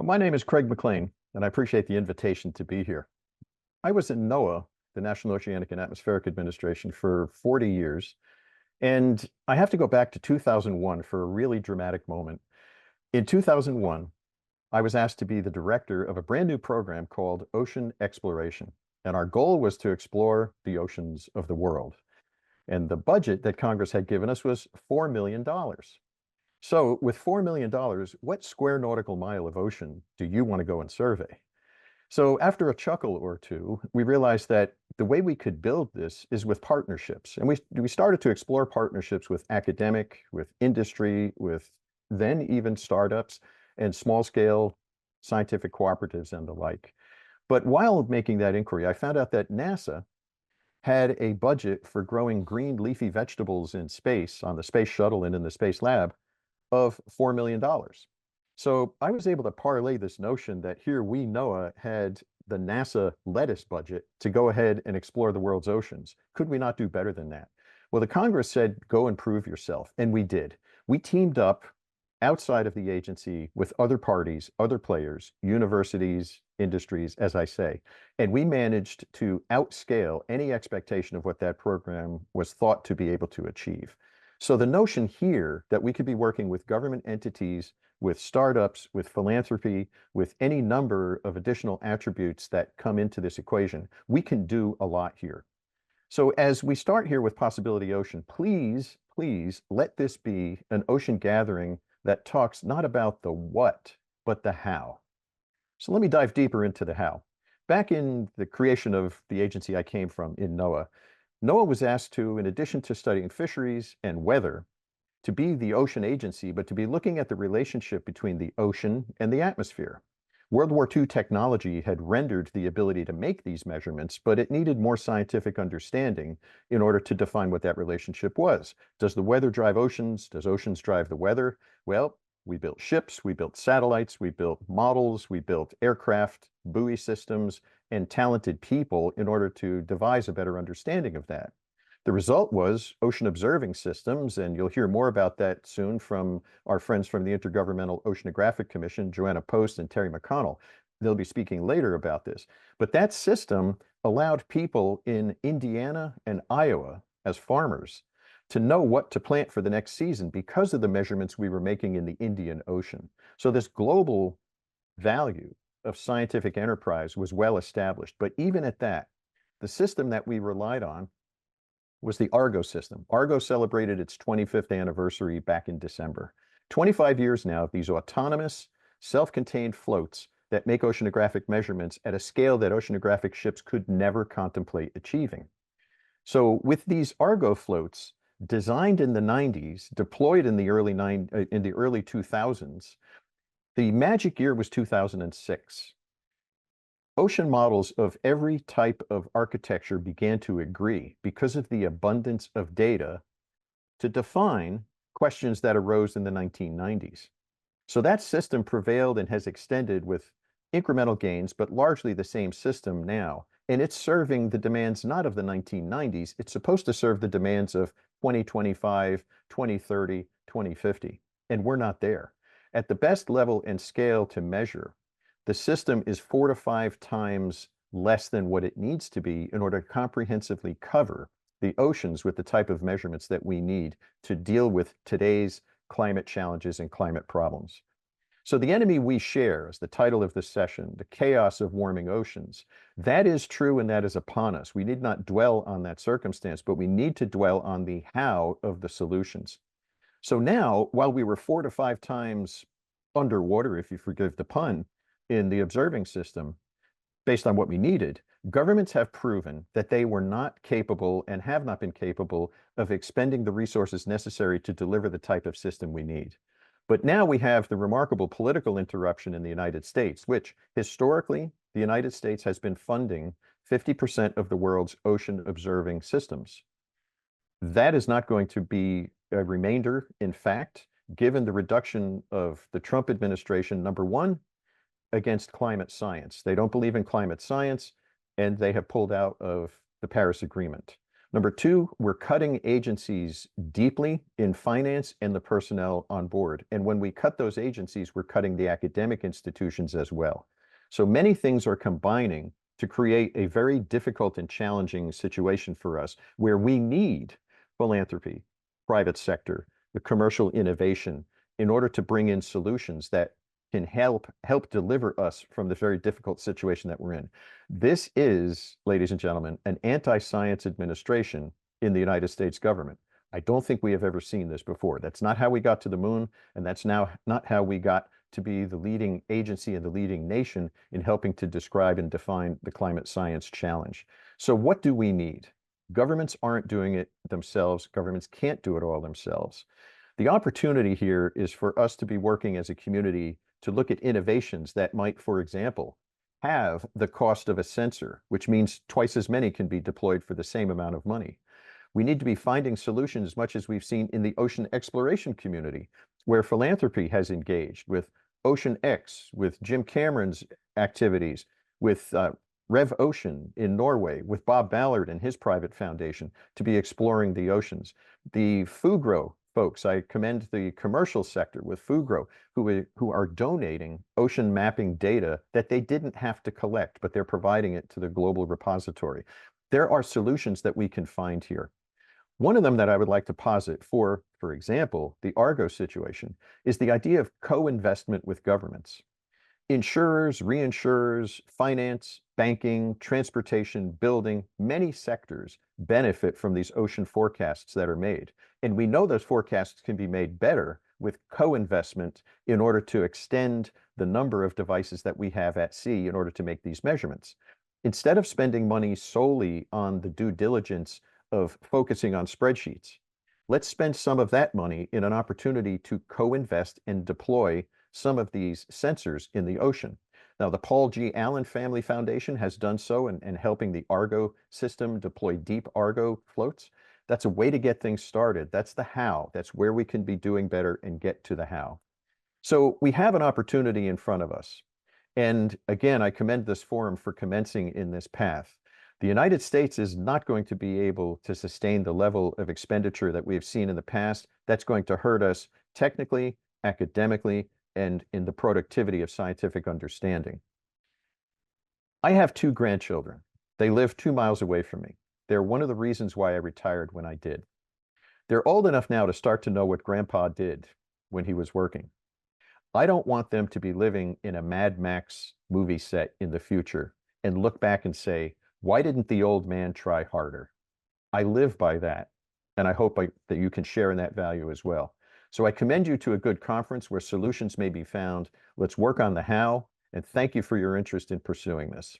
Well, my name is Craig McLean, and I appreciate the invitation to be here. I was in NOAA, the National Oceanic and Atmospheric Administration, for 40 years, and I have to go back to 2001 for a really dramatic moment. In 2001, I was asked to be the director of a brand new program called Ocean Exploration, and our goal was to explore the oceans of the world. And the budget that Congress had given us was $4 million. So with $4 million, what square nautical mile of ocean do you want to go and survey? So after a chuckle or two, we realized that the way we could build this is with partnerships. And we started to explore partnerships with academic, with industry, with then even startups and small scale scientific cooperatives and the like. But while making that inquiry, I found out that NASA had a budget for growing green leafy vegetables in space on the space shuttle and in the space lab of $4 million. So I was able to parlay this notion that here we, NOAA, had the NASA lettuce budget to go ahead and explore the world's oceans. Could we not do better than that? Well, the Congress said, go and prove yourself. And we did. We teamed up outside of the agency with other parties, other players, universities, industries, as I say, and we managed to outscale any expectation of what that program was thought to be able to achieve. So the notion here that we could be working with government entities, with startups, with philanthropy, with any number of additional attributes that come into this equation, we can do a lot here. So as we start here with Possibility Ocean, please, please let this be an ocean gathering that talks not about the what, but the how. So let me dive deeper into the how. Back in the creation of the agency I came from in NOAA, NOAA was asked to, in addition to studying fisheries and weather, to be the ocean agency, but to be looking at the relationship between the ocean and the atmosphere. World War II technology had rendered the ability to make these measurements, but it needed more scientific understanding in order to define what that relationship was. Does the weather drive oceans? Does oceans drive the weather? Well, we built ships, we built satellites, we built models, we built aircraft, buoy systems, and talented people in order to devise a better understanding of that. The result was ocean observing systems, and you'll hear more about that soon from our friends from the Intergovernmental Oceanographic Commission, Joanna Post and Terry McConnell. They'll be speaking later about this. But that system allowed people in Indiana and Iowa as farmers to know what to plant for the next season because of the measurements we were making in the Indian Ocean. So this global value of scientific enterprise was well established. But even at that, the system that we relied on was the Argo system. Argo celebrated its 25th anniversary back in December. 25 years now, these autonomous, self-contained floats that make oceanographic measurements at a scale that oceanographic ships could never contemplate achieving. So with these Argo floats, designed in the 90s, deployed in the early 2000s, the magic year was 2006. Ocean models of every type of architecture began to agree because of the abundance of data to define questions that arose in the 1990s. So that system prevailed and has extended with incremental gains, but largely the same system now. And it's serving the demands not of the 1990s, it's supposed to serve the demands of 2025, 2030, 2050. And we're not there. At the best level and scale to measure, the system is 4 to 5 times less than what it needs to be in order to comprehensively cover the oceans with the type of measurements that we need to deal with today's climate challenges and climate problems. So the enemy we share is the title of this session, the chaos of warming oceans. That is true and that is upon us. We need not dwell on that circumstance, but we need to dwell on the how of the solutions. So now, while we were 4 to 5 times underwater, if you forgive the pun, in the observing system, based on what we needed, governments have proven that they were not capable and have not been capable of expending the resources necessary to deliver the type of system we need. But now we have the remarkable political interruption in the United States, which historically, the United States has been funding 50% of the world's ocean observing systems. That is not going to be a remainder. In fact, given the reduction of the Trump administration, number one, against climate science. They don't believe in climate science, and they have pulled out of the Paris Agreement. Number two, we're cutting agencies deeply in finance and the personnel on board. And when we cut those agencies, we're cutting the academic institutions as well. So many things are combining to create a very difficult and challenging situation for us where we need philanthropy, private sector, the commercial innovation in order to bring in solutions that can help deliver us from the very difficult situation that we're in. This is, ladies and gentlemen, an anti-science administration in the United States government. I don't think we have ever seen this before. That's not how we got to the moon, and that's now not how we got to be the leading agency and the leading nation in helping to describe and define the climate science challenge. So what do we need? Governments aren't doing it themselves. Governments can't do it all themselves. The opportunity here is for us to be working as a community to look at innovations that might, for example, have the cost of a sensor, which means twice as many can be deployed for the same amount of money. We need to be finding solutions, much as we've seen in the ocean exploration community, where philanthropy has engaged with Ocean X, with Jim Cameron's activities, with Rev Ocean in Norway, with Bob Ballard and his private foundation to be exploring the oceans. The Fugro folks, I commend the commercial sector with Fugro, who are donating ocean mapping data that they didn't have to collect, but they're providing it to the global repository. There are solutions that we can find here. One of them that I would like to posit for example, the Argo situation, is the idea of co-investment with governments. Insurers, reinsurers, finance, banking, transportation, building, many sectors benefit from these ocean forecasts that are made. And we know those forecasts can be made better with co-investment in order to extend the number of devices that we have at sea in order to make these measurements. Instead of spending money solely on the due diligence of focusing on spreadsheets, let's spend some of that money in an opportunity to co-invest and deploy some of these sensors in the ocean. Now, the Paul G. Allen Family Foundation has done so in helping the Argo system deploy deep Argo floats. That's a way to get things started. That's the how. That's where we can be doing better and get to the how. So we have an opportunity in front of us. And again, I commend this forum for commencing in this path. The United States is not going to be able to sustain the level of expenditure that we have seen in the past. That's going to hurt us technically, academically, and in the productivity of scientific understanding. I have two grandchildren. They live 2 miles away from me. They're one of the reasons why I retired when I did. They're old enough now to start to know what Grandpa did when he was working. I don't want them to be living in a Mad Max movie set in the future and look back and say, why didn't the old man try harder? I live by that, and I hope that you can share in that value as well. So I commend you to a good conference where solutions may be found. Let's work on the how, and thank you for your interest in pursuing this.